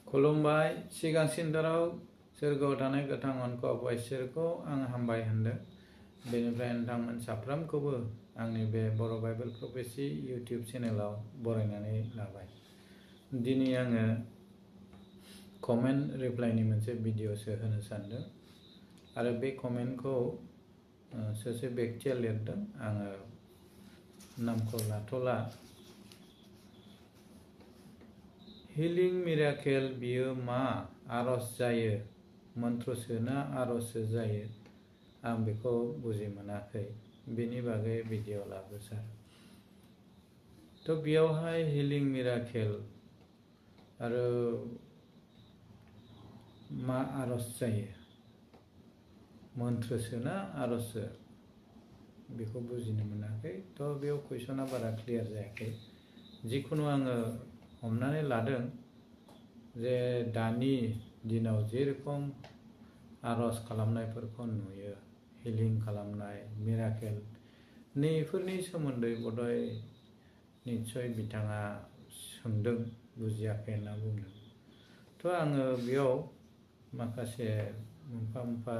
खुलुमबाय सिगांसिनथाराव सोरगोआव थानाय गोथां अनखौ आफा इसोरखौ आं हामबाय होनदों। बेनिफ्राय नोंथांमोन साफ्रोमखौबो आंनि बे बर' बाइबेल प्रफेसि इउटिउब चेनेलाव बरायनानै लाबाय। दिनै आङो कमेन्ट रिप्लाइनि मोनसे भिडिअसो होनो सानदों आरो बे कमेन्टखौ सासे बेक्तिया लिरदों। आङो नामखौ लाथ'ला। हिलिं मिराकेल बियो मा आरज जायो मन्त्रसो ना आरजसो जायो आं बेखौ बुजि मोनाखै। बेनि बागै भिडिअ लाबो सार। बेयावहाय हिलिं मिराकेल आरो मा आरज जायो मन्त्रसो ना आरजसो बेखौ बुजिनो मोनाखै। बेयाव कुइसना बारा क्लियार जायाखै। जिखुनु आङो हमनानै लादों जे दानि दिनाव जेरखम आरज खालामनायफोरखौ नुयो, हिलिं खालामनाय मिराकेल नैफोरनि सोमोन्दै बधय निस्सय बिथाङा सोंदों, बुजियाखै होनना बुंदों। आङो बेयाव माखासे मोनफा मोनफा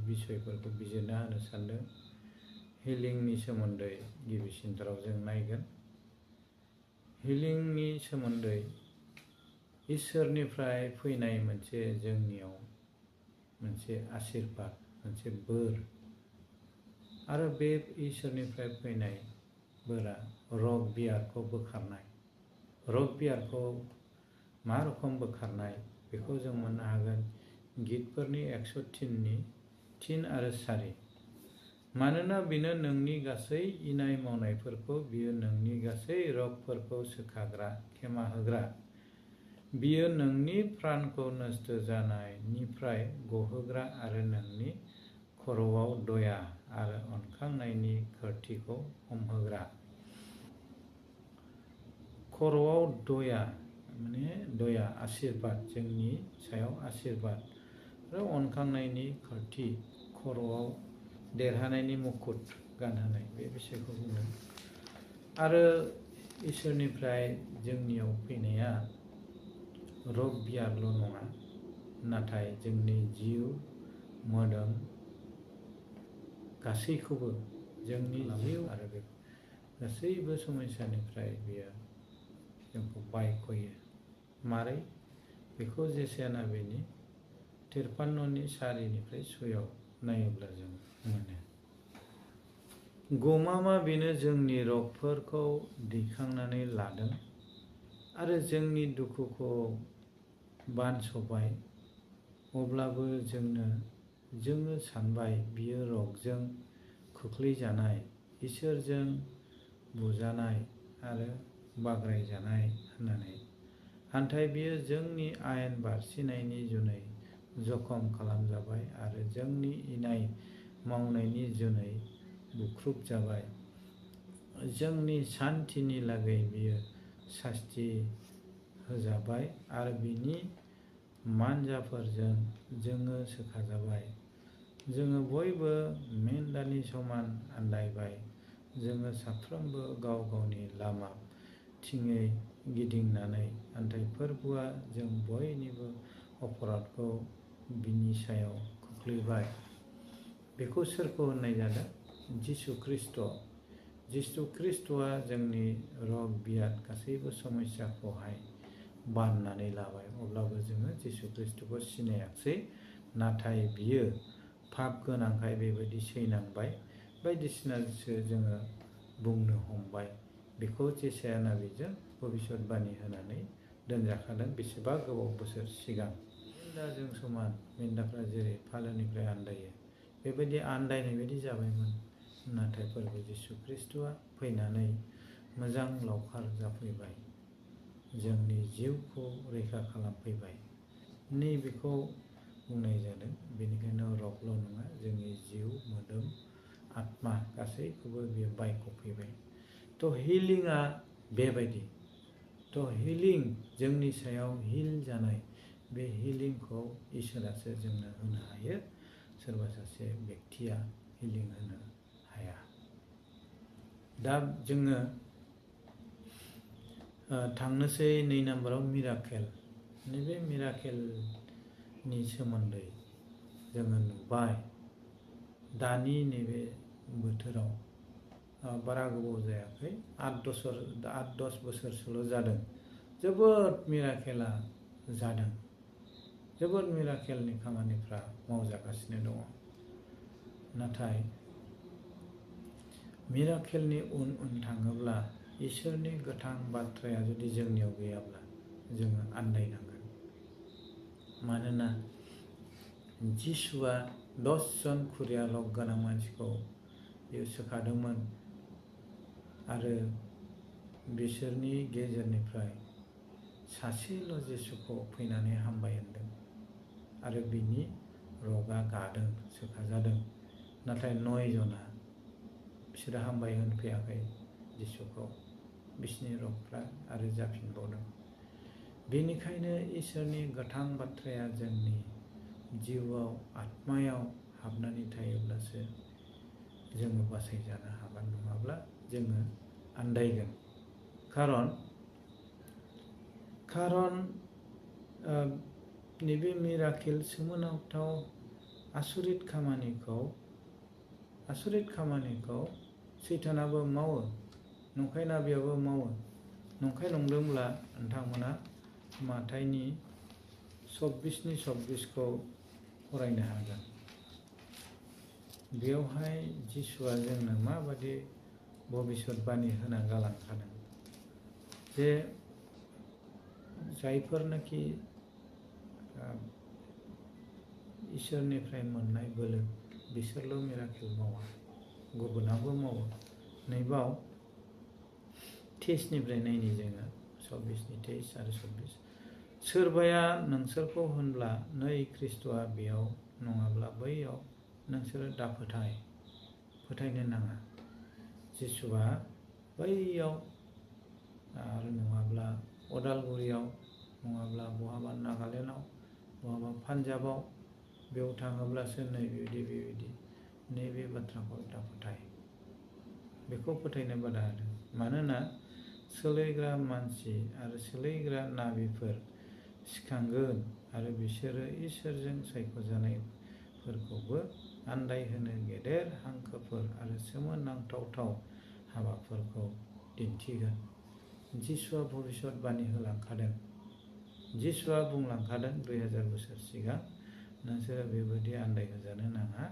बिसयफोरखौ बिजिरना होनो सानदों। हिलिंनि सोमोन्दै गिबिसिनथाराव जों नायगोन। हिलिंनि सोमोन्दै इसोरनिफ्राय फैनाय मोनसे जोंनियाव मोनसे आशीर्बाद, मोनसे बोर आरो बे इसोरनिफ्राय फैनाय बोरा रग बियारखौ बोखारनाय। रग बियारखौ मा रोखोम बोखारनाय बेखौ जों मोननो हागोन गितफोरनि 103 आरो 4। मानोना बिनो नोंनि गासै इनाय मावनायफोरखौ, बियो नोंनि गासै रगफोरखौ सोखाग्रा, क्षेमा होग्रा। बियो नोंनि प्राणखौ नस्थ जानायनिफ्राय गहोग्रा आरो नोंनि खर'आव दया आरो अनखांनायनि खोरथिखौ हमहोग्रा। खर'आव दया माने दया आशीर्बाद, जोंनि सायाव आशीर्बाद आरो अनखांनायनि खोरथि, खर'आव देरहानायनि मुकुट गानहोनाय बे बिसयखौ बुंदों। आरो इसोरनिफ्राय जोंनियाव फैनाया रग बियारल' नङा, नाथाय जोंनि जिउ मोदोम गासैखौबो, जोंनि जिउ आरो बे गासैबो समस्यानिफ्राय बियो जोंखौ बायख'यो। मारै बेखौ जेसाया बेनि 53:4 6 नायोब्ला जों मोनो। गमामा बेनो जोंनि रगफोरखौ दैखांनानै लादों आरो जोंनि दुखुखौ बानस'बाय। अब्लाबो जोङो सानबाय बियो रगजों खोख्लैजानाय, इसोरजों बुजानाय आरो बाग्रायजानाय होननानै। नाथाय बियो जोंनि आयेन बारसिनायनि जुनै जखम खालामजाबाय आरो जोंनि इनाय मावनायनि जुनै बुख्रुब जाबाय। जोंनि सान्थिनि लागै बियो सास्ति होजाबाय आरो बिनि मानजाफोरजों जोङो सोखाजाबाय। जोङो बयबो मेन्दानि समान आन्दायबाय। जोङो साफ्रोमबो गाव गावनि लामाथिङै गिदिंनानै अन्थाइफोरबुआ जों बयनिबो अपराधखौ बिनि सायाव खोख्लैबाय। बेखौ सोरखौ होननाय जादों? जिसु ख्रीष्ट। जिसु ख्रीष्टआ जोंनि रग बियाद गासैबो समस्याखौहाय बाननानै लाबाय। अब्लाबो जोङो जिसु ख्रीष्टखौ सिनायाखिसै, नाथाय बियो पाप गोनांखाय बेबायदि सैनांबाय बायदिसिनासो जोङो बुंनो हमबाय। बेखौ जेसाया नाबिजों भबिष्यतबाणी होनानै दोनजाखादों बेसेबा गोबाव बोसोर सिगां। मेन्दाजों समान, मेन्दाफ्रा जेरै फालोनिफ्राय आन्दायो बेबायदि आन्दायनाय बायदि जाबायमोन। नाथाय फोरबो जिसु ख्रीष्टआ फैनानै मोजां लावखार जाफैबाय, जोंनि जिउखौ रैखा खालामफैबाय। नैबेखौ बुंनाय जादों। बेनिखायनो रगल' नङा, जोंनि जिउ मोदोम आत्मा गासैखौबो बियो बायख'फैबाय। हिलिंआ बेबायदि। हिलिं जोंनि सायाव हिल जानाय, बे हिलिंखौ इसोरासो जोंनो होनो हायो। सोरबा सासे बेक्तिया हिलिं होनो हाया। दा जोङो थांनोसै 2 नाम्बाराव मिराकेल। नैबे मिराकेलनि सोमोन्दै जोङो नुबाय दानि नैबे बोथोराव बारा गोबाव जायाखै 8-10 बोसोरसोल' जादों जोबोद मिराकेला जादों जोबोद मिराकेलनि खामानिफ्रा मावजागासिनो दङ नाथाय मिराकेलनि उन थाङोब्ला इसोरनि गोथां बाथ्राया जुदि जोंनियाव गैयाब्ला जोङो आन्दायनांगोन मानोना जिसुआ 10 जन खुरिया लग गोनां मानसिखौ बियो सोखादोंमोन आरो बिसोरनि गेजेरनिफ्राय सासेल' जिसुखौ फैनानै हामबाय होनदों आरो बिनि रगा गादों सोखाजादों नाथाय 9 जना बिसोरो हामबाय होनफैयाखै जिसुखौ बिसोरनि रगफ्रा आरो जाफिनबावदों बेनिखायनो इसोरनि गोथां बाथ्राया जोंनि जिउआव आत्मायाव हाबनानै थायोब्लासो जोङो बासायजानो हागोन नङाब्ला जोङो आन्दायगोन खारन नैबे मिराकेल सोमोनांथाव आसरित खामानिखौ सैतानाबो मावो नंखाय नाबियाबो मावो नंखाय नंदोंब्ला नोंथांमोना माथाइनि 26 फरायनो हागोन बेवहाय जिसुआ जोंनो माबादि भबिष्यतबाणी होना गालांखादों जे जायफोरनाखि इसोरनिफ्राय मोननाय बोलो बिसोरल' मिराकेल मावा गुबुनाबो मावो नैबाव 23निफ्राय नायनि जोङो 23 आरो 24 सोरबाया नोंसोरखौ होनब्ला नै ख्रिस्ट'आ बेयाव नङाब्ला बैयाव नोंसोरो फोथायनो नाङा जिसुआ बैयाव आरो नङाब्ला अदालगुरियाव नङाब्ला बहाबा नागालेण्डआव बहाबा पान्जाबाव बेयाव थाङोब्लासो नै बेबायदि नैबे बाथ्राखौ दाफोथाय बेखौ फोथायनो बादा होदों मानोना सोलायग्रा मानसि आरो सोलायग्रा नाबिफोर सिखांगोन आरो बिसोरो इसोरजों सायख'जानायफोरखौबो आन्दायहोनो गेदेर हांखोफोर आरो सोमोनांथाव हाबाफोरखौ दिन्थिगोन जिसुआ भबिष्यतबाणी होलांखादों जिसुआ बुंलांखादों 2000 बोसोर सिगां नोंसोरो बेबायदि आन्दायहोजानो नाङा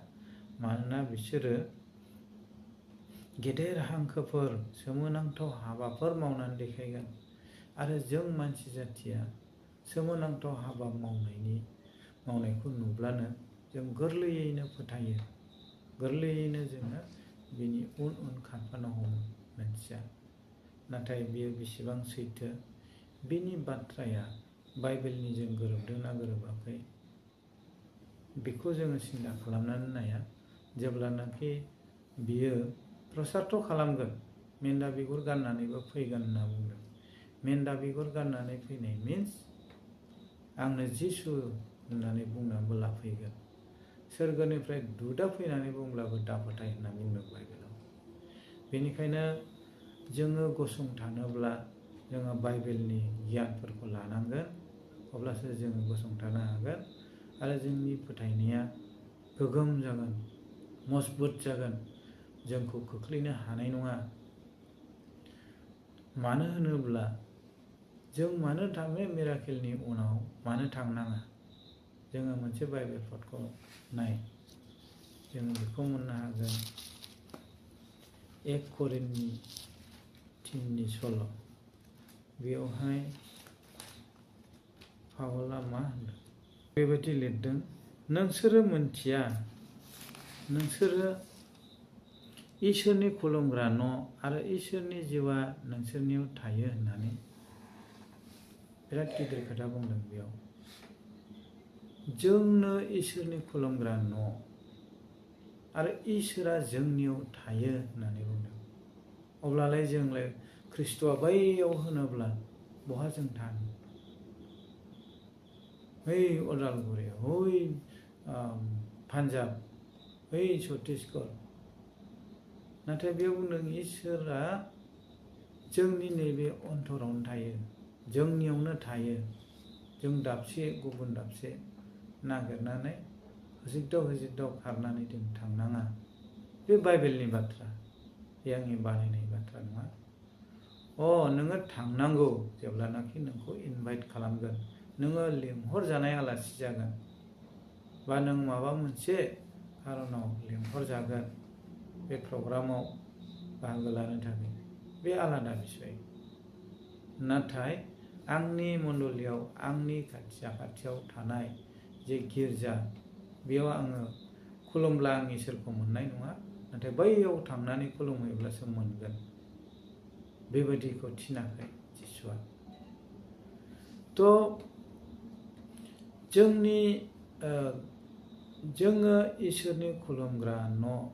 मानोना बिसोरो गेदेर हांखोफोर सोमोनांथाव हाबाफोर मावनानै देखायगोन आरो जों मानसि जाथिया सोमोनांथाव हाबा मावनायखौ नुब्लानो जों गोरलैयैनो फोथायो गोरलैयैनो जोङो बिनि उन खारफानो हमो मानसिया नाथाय बियो बेसेबां सैथो बिनि बाथ्राया बाइबेलनि जों गोरोबदोंना गोरोबाखै बेखौ जोङो सिन्था खालामनानै नाया जेब्लानाखि बियो प्रसारथ' खालामगोन मेन्दा बिगुर गाननानैबो फैगोन होनना बुंदों मेन्दा बिगुर गाननानै फैनाय मिन्स आंनो जिसु होननानै बुंनानैबो लाफैगोन सोरगोनिफ्राय दुदा फैनानै बुंब्लाबो दाफोथाय होनना बुंदों बाइबेलाव बेनिखायनो जोङो गसंथानोब्ला जोङो बाइबेलनि गियानफोरखौ लानांगोन अब्लासो जोङो गसंथानो हागोन आरो जोंनि फोथायनाया गोगोम जागोन मजबुत जागोन जोंखौ खोख्लैनो हानाय नङा मानो होनोब्ला जों मानो थाङो मिराकेलनि उनाव मानो थांनाङा जोङो मोनसे बाइबेल पदखौ नाय जोङो बेखौ मोननो हागोन 1 करिन्थनि 3नि सल' बेयावहाय पावला मा होनदों बेबायदि लिरदों नोंसोरो मोनथिया नोंसोरो इसोरनि खुलुमग्रा न' आरो इसोरनि जिउआ नोंसोरनियाव थायो होननानै बिराद गिदिर खोथा बुंदों बेयाव जोंनो इसोरनि खुलुमग्रा न' आरो इसोरा जोंनियाव थायो होननानै बुंदों अब्लालाय जोंलाय ख्रिस्ट'आ बैयाव होनोब्ला बहा जों थानो बै अदालगुरि हय पान्जाब बै छत्तीसगढ़ नाथाय बेयाव बुंदों इसोरा जोंनि नैबे अन्तरावनो थायो जोंनियावनो थायो जों दाबसे गुबुन दाबसे नागिरनानै होजिगदाव खारनानै जों थांनाङा। बे बाइबेलनि बाथ्रा, बे आंनि बानायनाय बाथ्रा नङा। नोङो थांनांगौ जेब्लानाखि नोंखौ इनभाइट खालामगोन, नोङो लेंहरजानाय आलासि जागोन, बा नों माबा मोनसे खारनाव लेंहरजागोन बे प्रग्रामाव बाहागो लानो थाखाय, बे आलादा बिसय। नाथाय आंनि मण्डलियाव, आंनि साखाथियाव थानाय जे गिर्जा, बेयाव आङो खुलुमब्ला आं इसोरखौ मोननाय नङा, नाथाय बैयाव थांनानै खुलुमहैब्लासो मोनगोन। बेबायदिखौ थिनाखै जिसुआ। जोङो इसोरनि खुलुमग्रा न',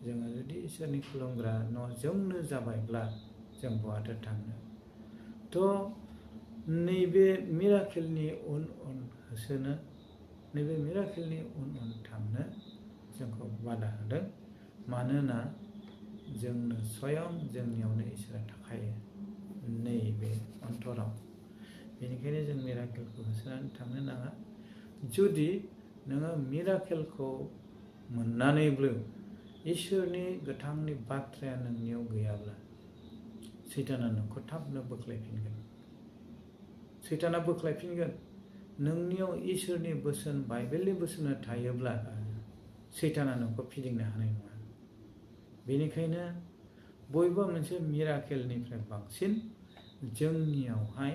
जोङो जुदि इसोरनि खुलुमग्रा न' जोंनो जाबायब्ला जों बहाथो थांनो? नैबे मिराकेलनि उन होसोनो, नैबे मिराकेलनि उन थांनो जोंखौ बादा होदों। मानोना जोंनो स्वयं जोंनियावनो इसोरा थाखायो नैबे अन्तराव। बेनिखायनो जों मिराकेलखौ होसोनानै थांनो नाङा। जुदि नोङो मिराकेलखौ मोननानैबो इसोरनि गोथांनि बाथ्राया नोंनियाव गैयाब्ला, सैताना नोंखौ थाबनो बोख्लायफिनगोन। सैताना बोख्लायफिनगोन। नोंनियाव इसोरनि बोसोन, बाइबेलनि बोसोना थायोब्ला सैताना नोंखौ फिदिंनो हानाय नङा। बेनिखायनो बबेबा मोनसे मिराकेलनिफ्राय बांसिन जोंनियावहाय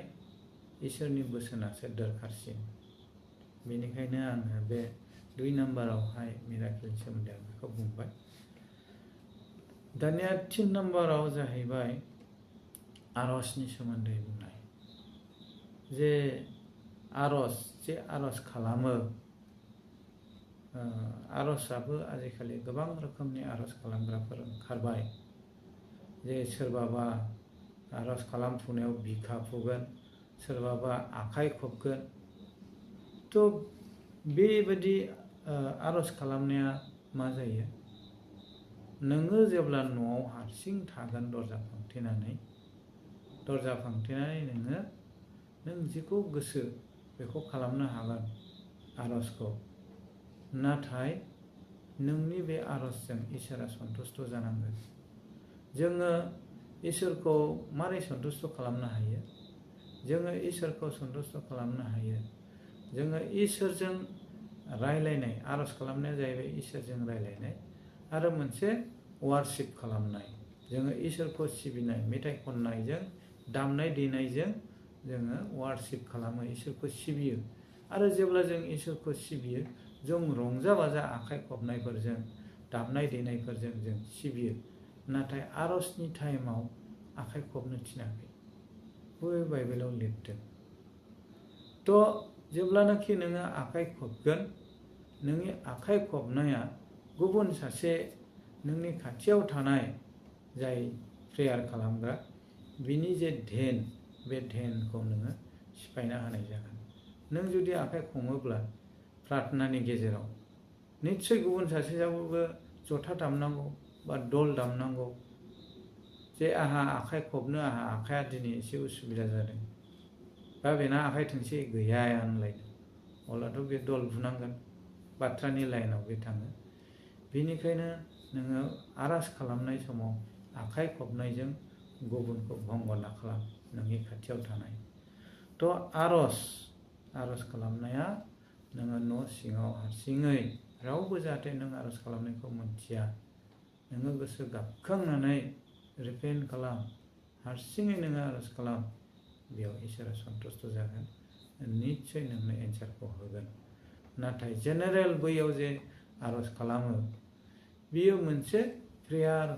इसोरनि बोसोनासो दरखारसिन। बेनिखायनो आङो बे 2 नाम्बारावहाय मिराकेलनि सोमोन्दै आं बेखौ बुंबाय। दानिया 3 नाम्बाराव जाहैबाय आरजनि सोमोन्दै बुंनाय। जे आरज खालामो, आरजआबो आजिखालि गोबां रोखोमनि आरज खालामग्राफोर ओंखारबाय। जे सोरबाबा आरज खालामफुनायाव बिखा फुगोन, सोरबाबा आखाइ खबगोन। बेबायदि आरज खालामनाया मा जायो? नोङो जेब्ला न'आव हारसिं थागोन दरजा फांथेनानै नों जेखौ गोसो बेखौ खालामनो हागोन आरजखौ। नाथाय नोंनि बे आरजजों इसोरा सन्तुष्ट जानांगोन। जोङो इसोरखौ मारै सन्तुष्ट खालामनो हायो? जोङो इसोरखौ सन्तुष्ट खालामनो हायो, जोङो इसोरजों रायलायनाय। आरज खालामनाया जाहैबाय इसोरजों रायलायनाय आरो मोनसे वारशिप खालामनाय। जोङो इसोरखौ सिबिनाय, मेथाइ खननायजों, दामनाय देनायजों जोङो वारशिप खालामो, इसोरखौ सिबियो। आरो जेब्ला जों इसोरखौ सिबियो, जों रंजा बाजा आखाइ खबनायफोरजों, दामनाय देनायफोरजों जों सिबियो। नाथाय आरजनि टाइमाव आखाइ खबनो थिनाखै, बबे बाइबेलाव लिरदों। जेब्लानाखि नोङो आखाइ खबगोन, नोंनि आखाइ खबनाया गुबुन सासे नोंनि खाथियाव थानाय जाय प्रेयार खालामग्रा, बिनि जे ध्यान, बे ध्यानखौ नोङो सिफायना होनाय जागोन। नों जुदि आखाइ खबोब्ला प्रार्थनानि गेजेराव निस्सय गुबुन सासेयाबो जथा दामनांगौ बा दल दामनांगौ। जे आंहा आखाइ खबनो, आंहा आखाइया दिनै एसे उसुबिदा जादों, बा बेना आखाइ थोंसे गैया होनलायदों, अब्लाथ' बे दल बुनांगोन, बाथ्रानि लाइनाव बे थाङो। बेनिखायनो नोङो आरज खालामनाय समाव आखाइ खबनायजों गुबुनखौ भंग दा खालाम, नोंनि खाथियाव थानाय। आरज खालामनाया नोङो न' सिङाव हारसिङै, रावबो जाहाथे नों आरज खालामनायखौ मोनथिया, नोङो गोसो गाबखांनानै रिपेन्ट खालाम, हारसिङै नोङो आरज खालाम। बेयाव इसोरा सन्तुष्ट जागोन, निस्सय नोंनो एन्सारखौ होगोन। नाथाय जेनेरेल बैयाव जे आरज खालामो, बियो मोनसे प्रेयार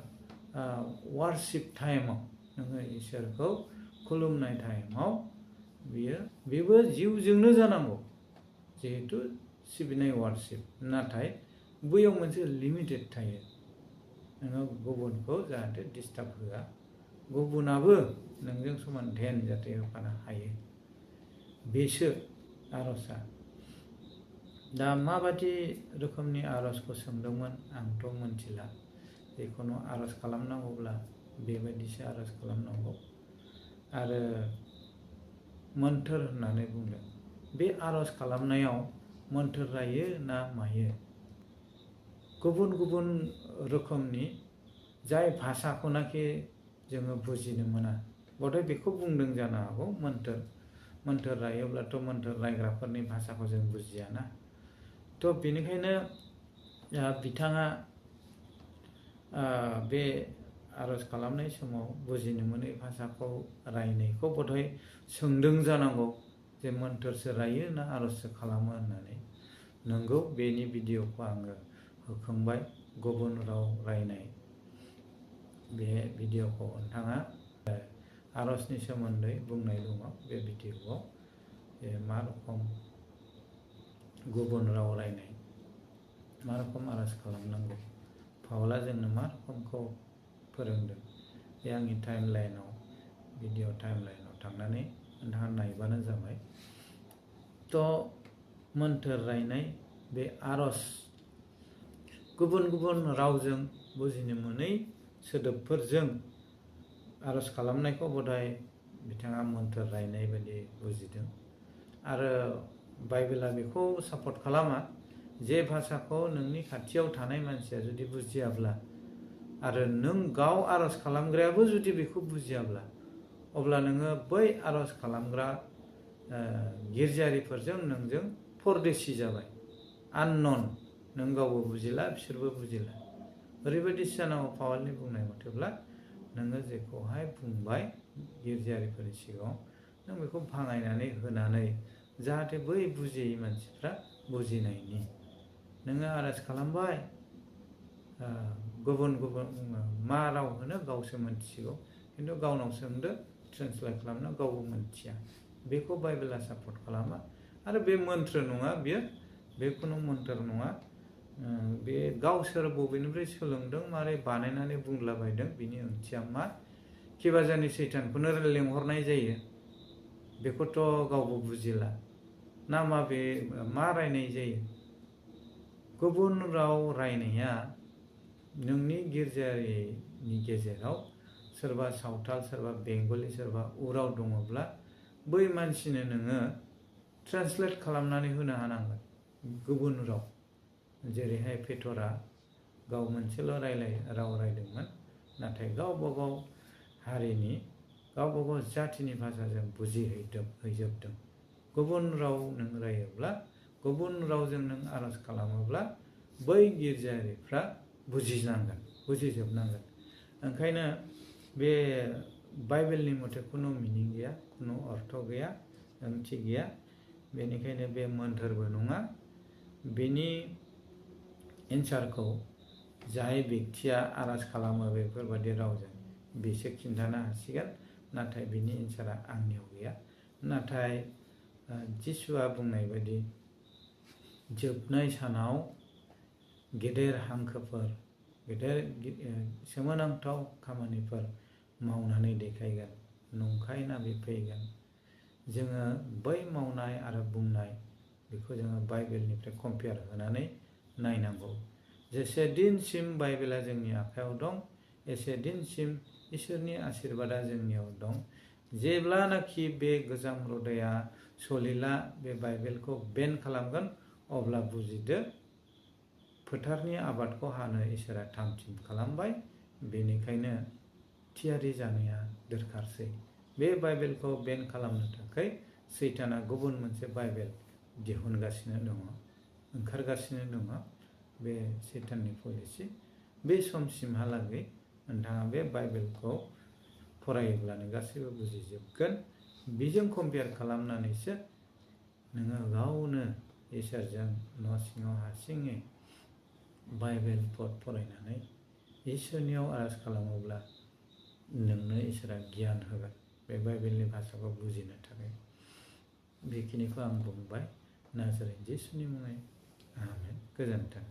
वारशिप टाइमाव, नोङो इसोरखौ खुलुमनाय टाइमाव बेबो जिउजोंनो जानांगौ, जिहेतु सिबिनाय वारशिप। नाथाय बैयाव मोनसे लिमिटेड थायो, नोङो गुबुनखौ जाहाथे डिस्टार्ब होआ, गुबुनाबो नोंजों समान ध्यान जाहाथे होफानो हायो, बेसो आरजआ। दा माबादि रोखोमनि आरजखौ सोंदोंमोन आंथ' मोनथिला। जिखुनु आरज खालामनांगौब्ला बेबायदिसो आरज खालामनांगौ। आरो मोन्थोर होननानै बुंदों, बे आर'ज खालामनायाव मोन्थोर रायो ना मायो गुबुन गुबुन रोखोमनि जाय भाषाखौनाखि जोङो बुजिनो मोना बधय बेखौ बुंदों जानो हागौ मोन्थोर रायोब्लाथ' मोन्थोर रायग्राफोरनि भाषाखौ जों बुजियाना थ' बेनिखायनो बिथाङा बे आर'ज खालामनाय समाव बुजिनो मोनै भाषाखौ रायनायखौ बधय सोंदों जानांगौ जे मोन्थोरसो रायो ना आर'जसो खालामो होननानै नंगौ बेनि भिडिअखौ आङो होखांबाय गुबुन राव रायनाय बे भिडिअखौ नोंथाङा आर'जनि सोमोन्दै बुंनाय दङ बे भिडिअआव मा रोखोम गुबुन राव रायनाय मा रोखोम आर'ज खालामनांगौ पाउला जोंनो मा रोखोमखौ फोरोंदों बे आंनि टाइमलाइनाव भिडिअ टाइमलाइनाव थांनानै नोंथाङा नायबानो जाबाय थ' मोन्थोर रायनाय बे आर'ज गुबुन गुबुन रावजों बुजिनो मोनै सोदोबफोरजों आर'ज खालामनायखौ बधय बिथाङा मोन्थोर रायनाय बायदि बुजिदों आरो बाइबेला बेखौ सापर्ट खालामा जे भाषाखौ नोंनि खाथियाव थानाय मानसिया जुदि बुजियाब्ला आरो नों गाव आर'ज खालामग्रायाबो जुदि बेखौ बुजियाब्ला अब्ला नोङो बै आर'ज खालामग्रा गिर्जारिफोरजों नोंजों परदेसि जाबाय आननन नों गावबो बुजिला बिसोरबो बुजिला ओरैबायदि जानांगौ पाउलनि बुंनाय मथेब्ला नोङो जेखौहाय बुंबाय गिर्जारिफोरनि सिगाङाव नों बेखौ भाङायनानै होनानै जाहाथे बै बुजियै मानसिफ्रा बुजिनायनि नोङो आर'ज खालामबाय गुबुन गुबुन मा राव होनो गावसो मोनथिगौ खिन्थु गावनाव सोंदो ट्रेन्सलेट खालामनो गावबो मोनथिया बेखौ बाइबेला सापर्ट खालामा आरो बे मन्त्र नङा बियो बे खुनु मन्त्र नङा बे गावसोर बबेनिफ्राय सोलोंदों मारै बानायनानै बुंलाबायदों बिनि ओंथिया मा खिबाजानि सैतानखौनो लेंहरनाय जायो बेखौथ' गावबो बुजिला ना मा रायनाय जायो गुबुन राव रायनाया नोंनि गिर्जारिनि गेजेराव सोरबा सावथाल सोरबा बेंगलि सोरबा उराव दङब्ला बै मानसिनो नोङो ट्रेन्सलेट खालामनानै होनो हानांगोन गुबुन राव जेरैहाय पेटरा गाव मोनसेल' राव रायदोंमोन नाथाय गावबागाव हारिनि गावबागाव जातिनि भाषाजों बुजिहैजोबदों गुबुन राव नों रायोब्ला गुबुन रावजों नों आर'ज खालामोब्ला बै गिर्जारिफ्रा बुजिजोबनांगोन ओंखायनो बे बाइबेलनि मथे खुनु मिनिं गैया खुनु अर्थ गैया ओंथि गैया बेनिखायनो बे मोन्थोरबो नङा बेनि एन्सारखौ जाय बेक्तिया आर'ज खालामो बेफोरबायदि रावजों बेसो खिन्थानो हासिगोन नाथाय बिनि एन्सारा आंनियाव गैया नाथाय जिसुआ बुंनाय बायदि जोबनाय सानाव गेदेर हांखोफोर गेदेर सोमोनांथाव खामानिफोर मावनानै देखायगोन नंखाय ना बिफैगोन जोङो बै मावनाय आरो बुंनाय बेखौ जोङो बाइबेलनिफ्राय कम्पेयार होनानै नायनांगौ जेसे दिनसिम बाइबेला जोंनि आखायाव दं एसे दिनसिम इसोरनि आशीर्बादा जोंनियाव दं जेब्लानाखि बे गोजाम रदाया सलिला बे बाइबेलखौ बेन खालामगोन अब्ला बुजिदो फोथारनि आबादखौ हानो इसोरा थाम थिम खालामबाय बेनिखायनो थियारि जानाया दरखारसै बे बाइबेलखौ बेन खालामनो थाखाय सैताना गुबुन मोनसे बाइबेल दिहुनगासिनो दङ ओंखारगासिनो दङ बे सैताननि पलिसि बे समसिमहालागै नोंथाङा बे बाइबेलखौ फरायोब्लानो गासैबो बुजिजोबगोन बेजों कम्पेयार खालामनानैसो नोङो गावनो इसोरजों न' सिङाव हारसिङै बाइबेल फरायनानै इसोरनियाव आर'ज खालामोब्ला नोंनो इसोरा गियान होगोन बे बाइबेलनि भाषाखौ बुजिनो थाखाय बेखिनिखौ आं बुंबाय नाजारेन जिसुनि मुङै आमेन गोजोन्थों।